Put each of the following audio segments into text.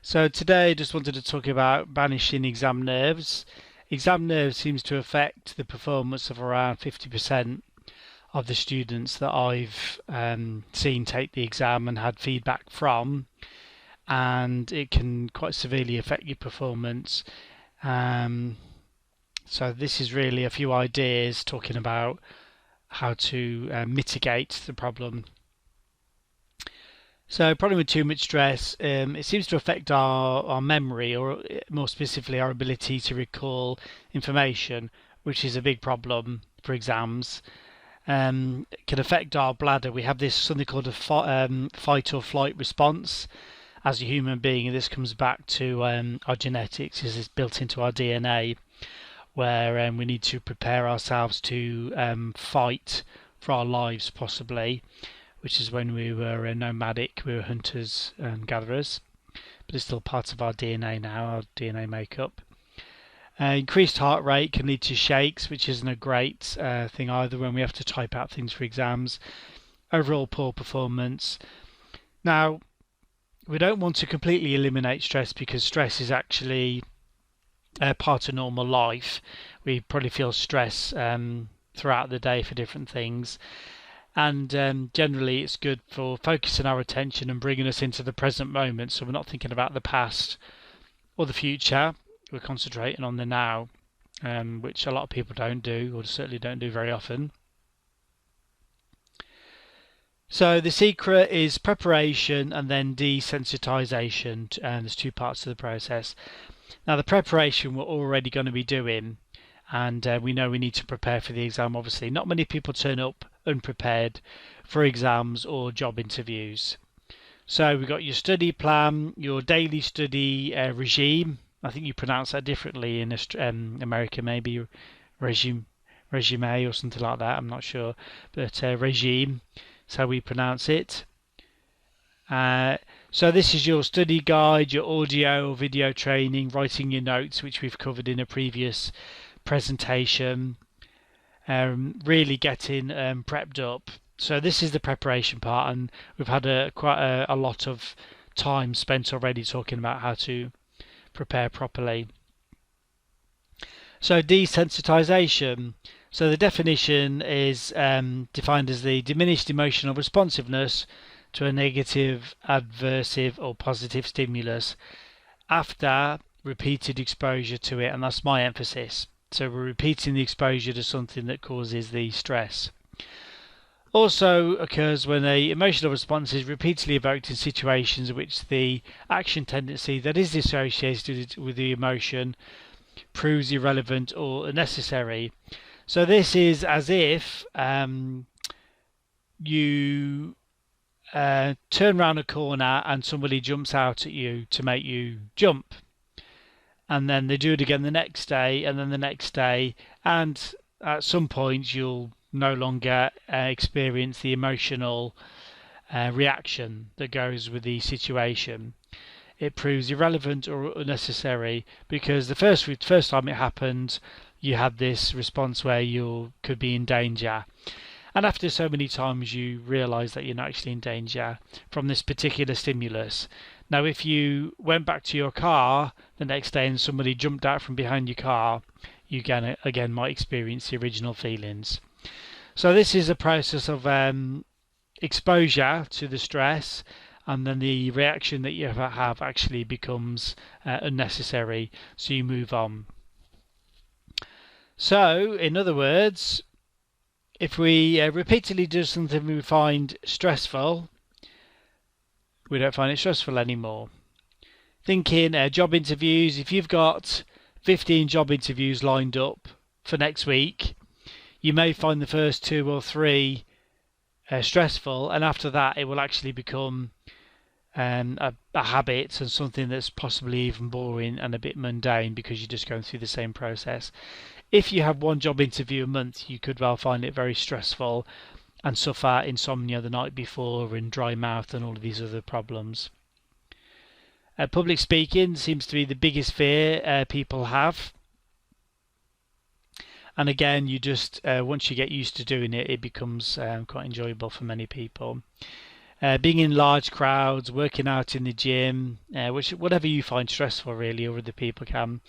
So today I just wanted to talk about banishing exam nerves. Exam nerves seems to affect the performance of around 50% of the students that I've seen take the exam and had feedback from, and it can quite severely affect your performance. Um, so this is really a few ideas talking about how to mitigate the problem. So, problem with too much stress, it seems to affect our memory, or more specifically, our ability to recall information, which is a big problem for exams. It can affect our bladder. We have this something called a fight or flight response as a human being, and this comes back to our genetics. Is built into our DNA, where we need to prepare ourselves to fight for our lives, possibly, which is when we were nomadic, we were hunters and gatherers, but it's still part of our DNA now, our DNA makeup. Increased heart rate can lead to shakes, which isn't a great thing either when we have to type out things for exams. Overall poor performance. Now, we don't want to completely eliminate stress because stress is actually part of normal life. We probably feel stress throughout the day for different things. And generally, it's good for focusing our attention and bringing us into the present moment. So we're not thinking about the past or the future. We're concentrating on the now, which a lot of people don't do, or certainly don't do very often. So the secret is preparation and then desensitization. And there's two parts to the process. Now, the preparation we're already going to be doing, and we know we need to prepare for the exam, obviously. Not many people turn up unprepared for exams or job interviews. So we've got your study plan, your daily study regime. I think you pronounce that differently in America, maybe regime or something like that. I'm not sure, but regime is how we pronounce it. So this is your study guide, your audio or video training, writing your notes, which we've covered in a previous presentation, really getting prepped up. So this is the preparation part, and we've had quite a lot of time spent already talking about how to prepare properly. So desensitization. So the definition is defined as the diminished emotional responsiveness to a negative, adversive, or positive stimulus after repeated exposure to it, and that's my emphasis. So we're repeating the exposure to something that causes the stress. Also occurs when an emotional response is repeatedly evoked in situations in which the action tendency that is associated with the emotion proves irrelevant or unnecessary. So this is as if you turn around a corner and somebody jumps out at you to make you jump. And then they do it again the next day, and then the next day, and at some point you'll no longer experience the emotional reaction that goes with the situation. It proves irrelevant or unnecessary because the first time it happened, you had this response where you could be in danger. And after so many times, you realise that you're not actually in danger from this particular stimulus. Now, if you went back to your car the next day and somebody jumped out from behind your car, you again might experience the original feelings. So this is a process of exposure to the stress, and then the reaction that you have actually becomes unnecessary, so you move on. So, in other words, if we repeatedly do something we find stressful, we don't find it stressful anymore. Thinking job interviews, if you've got 15 job interviews lined up for next week, you may find the first 2 or 3 stressful, and after that it will actually become a habit and something that's possibly even boring and a bit mundane because you're just going through the same process. If you have one job interview a month, you could well find it very stressful and suffer insomnia the night before and dry mouth and all of these other problems. Public speaking seems to be the biggest fear people have. And again, once you get used to doing it, it becomes quite enjoyable for many people. being in large crowds, working out in the gym, whatever you find stressful really, or other people can.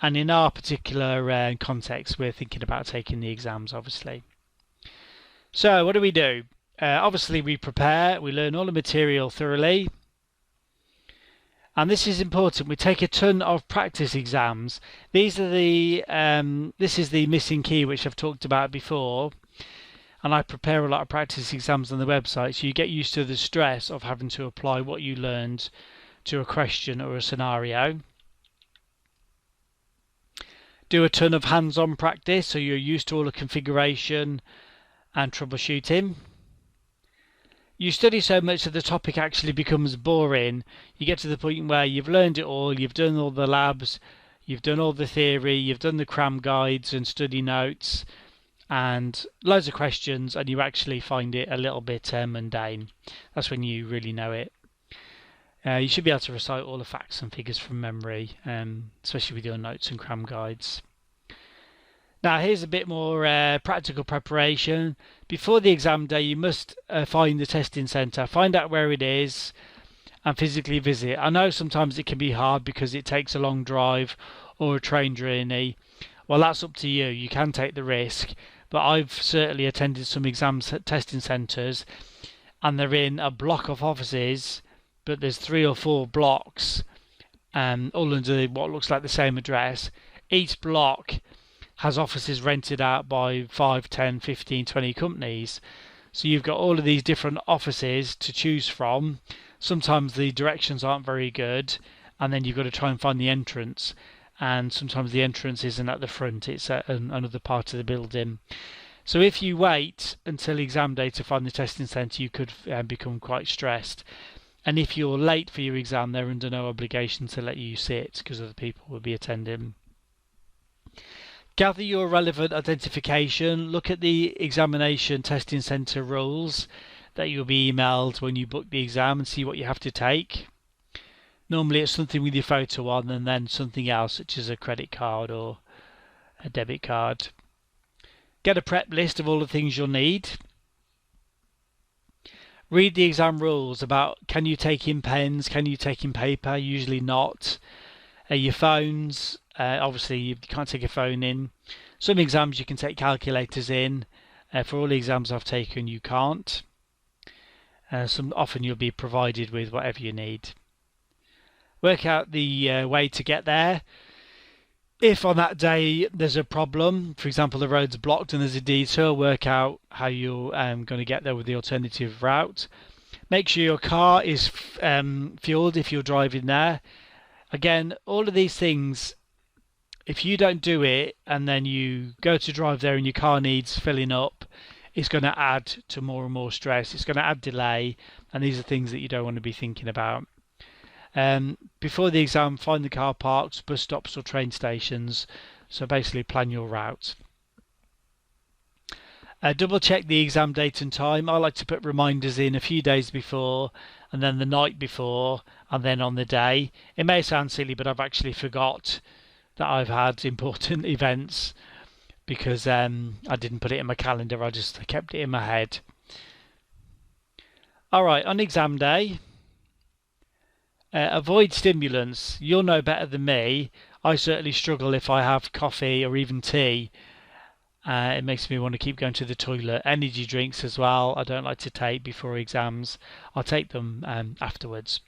And in our particular context, we're thinking about taking the exams, obviously. So what do? Obviously, we prepare, we learn all the material thoroughly. And this is important. We take a ton of practice exams. This is the missing key, which I've talked about before. And I prepare a lot of practice exams on the website, so you get used to the stress of having to apply what you learned to a question or a scenario. Do a ton of hands-on practice, so you're used to all the configuration and troubleshooting. You study so much that the topic actually becomes boring. You get to the point where you've learned it all, you've done all the labs, you've done all the theory, you've done the cram guides and study notes, and loads of questions, and you actually find it a little bit mundane. That's when you really know it. You should be able to recite all the facts and figures from memory, especially with your notes and cram guides. Now here's a bit more practical preparation. Before the exam day, you must find the testing centre, find out where it is, and physically visit. I know sometimes it can be hard because it takes a long drive or a train journey. Well, that's up to you. You can take the risk, but I've certainly attended some testing centres, and they're in a block of offices, but there's 3 or 4 blocks, all under what looks like the same address. Each block has offices rented out by 5, 10, 15, 20 companies. So you've got all of these different offices to choose from. Sometimes the directions aren't very good, and then you've got to try and find the entrance. And sometimes the entrance isn't at the front, it's at another part of the building. So if you wait until exam day to find the testing centre, you could become quite stressed. And if you're late for your exam, they're under no obligation to let you sit because other people will be attending. Gather your relevant identification. Look at the examination testing centre rules that you'll be emailed when you book the exam and see what you have to take. Normally it's something with your photo on and then something else, such as a credit card or a debit card. Get a prep list of all the things you'll need. Read the exam rules about can you take in pens, can you take in paper, usually not. Your phones, obviously you can't take a phone in. Some exams you can take calculators in. For all the exams I've taken you can't. Often you'll be provided with whatever you need. Work out the way to get there. If on that day there's a problem, for example the road's blocked and there's a detour, work out how you're going to get there with the alternative route. Make sure your car is fueled if you're driving there. Again, all of these things, if you don't do it and then you go to drive there and your car needs filling up, it's going to add to more and more stress. It's going to add delay, and these are things that you don't want to be thinking about. Before the exam, find the car parks, bus stops or train stations. So basically plan your route. Double check the exam date and time. I like to put reminders in a few days before, and then the night before, and then on the day. It may sound silly, but I've actually forgot that I've had important events because I didn't put it in my calendar. I kept it in my head. Alright, on exam day, avoid stimulants. You'll know better than me. I certainly struggle if I have coffee or even tea. It makes me want to keep going to the toilet. Energy drinks as well, I don't like to take before exams. I'll take them afterwards.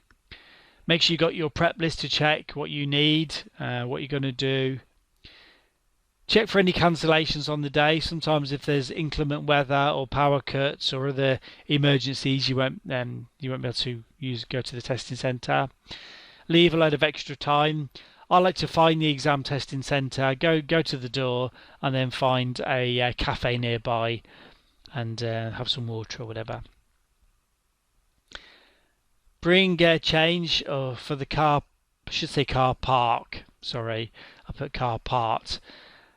Make sure you got your prep list to check what you need, what you're going to do. Check for any cancellations on the day. Sometimes if there's inclement weather or power cuts or other emergencies, you won't be able to go to the testing centre. Leave a load of extra time. I like to find the exam testing centre, go to the door, and then find a cafe nearby and have some water or whatever. Bring change for the car. I should say car park. Sorry, I put car part.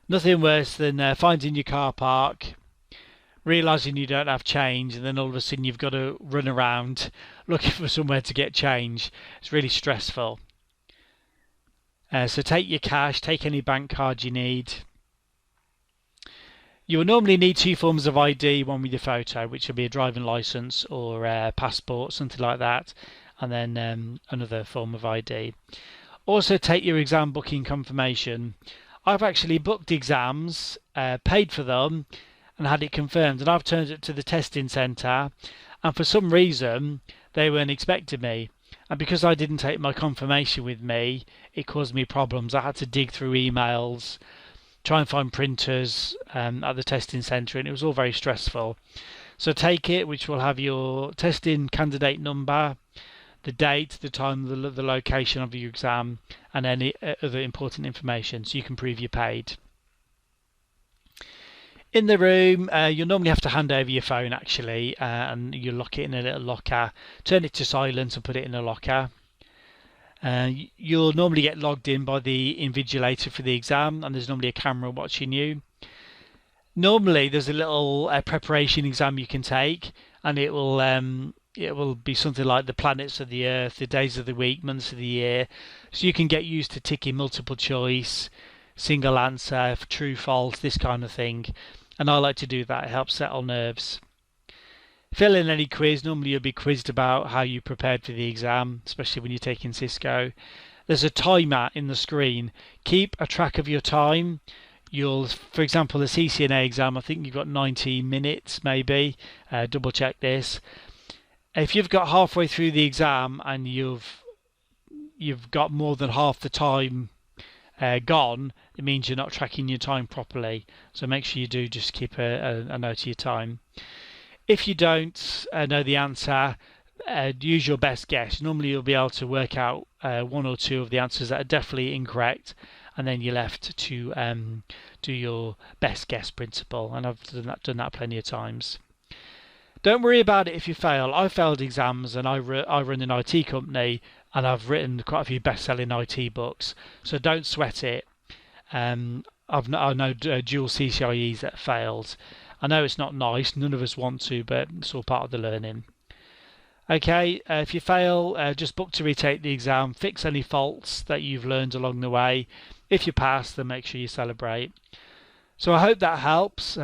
Nothing worse than finding your car park, realising you don't have change, and then all of a sudden you've got to run around looking for somewhere to get change. It's really stressful. So take your cash, take any bank card you need. You will normally need two forms of ID, one with your photo, which will be a driving license or a passport, something like that, and then another form of ID. Also take your exam booking confirmation. I've actually booked exams, paid for them, and had it confirmed, and I've turned it to the testing centre, and for some reason they weren't expecting me. And because I didn't take my confirmation with me, it caused me problems. I had to dig through emails, try and find printers at the testing centre, and it was all very stressful. So take it, which will have your testing candidate number, the date, the time, the location of your exam, and any other important information so you can prove you're paid. In the room, you'll normally have to hand over your phone actually, and you lock it in a little locker. Turn it to silent and put it in a locker. You'll normally get logged in by the invigilator for the exam, and there's normally a camera watching you. Normally, there's a little preparation exam you can take, and it will be something like the planets of the Earth, the days of the week, months of the year, so you can get used to ticking multiple choice, single answer, true, false, this kind of thing. And I like to do that. It helps settle nerves. Fill in any quiz. Normally you'll be quizzed about how you prepared for the exam, especially when you're taking Cisco. There's a timer in the screen. Keep a track of your time. For example, the CCNA exam, I think you've got 90 minutes maybe. Double check this. If you've got halfway through the exam and you've got more than half the time gone, it means you're not tracking your time properly. So make sure you do just keep a note of your time. If you don't know the answer, use your best guess. Normally you'll be able to work out one or two of the answers that are definitely incorrect, and then you're left to do your best guess principle. And I've done that plenty of times. Don't worry about it if you fail. I failed exams, and I run an IT company, and I've written quite a few best-selling IT books. So don't sweat it. I know dual CCIEs that failed. I know it's not nice. None of us want to, but it's all part of the learning. Okay, if you fail, just book to retake the exam. Fix any faults that you've learned along the way. If you pass, then make sure you celebrate. So I hope that helps.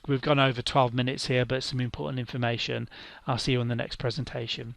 We've gone over 12 minutes here, but some important information. I'll see you on the next presentation.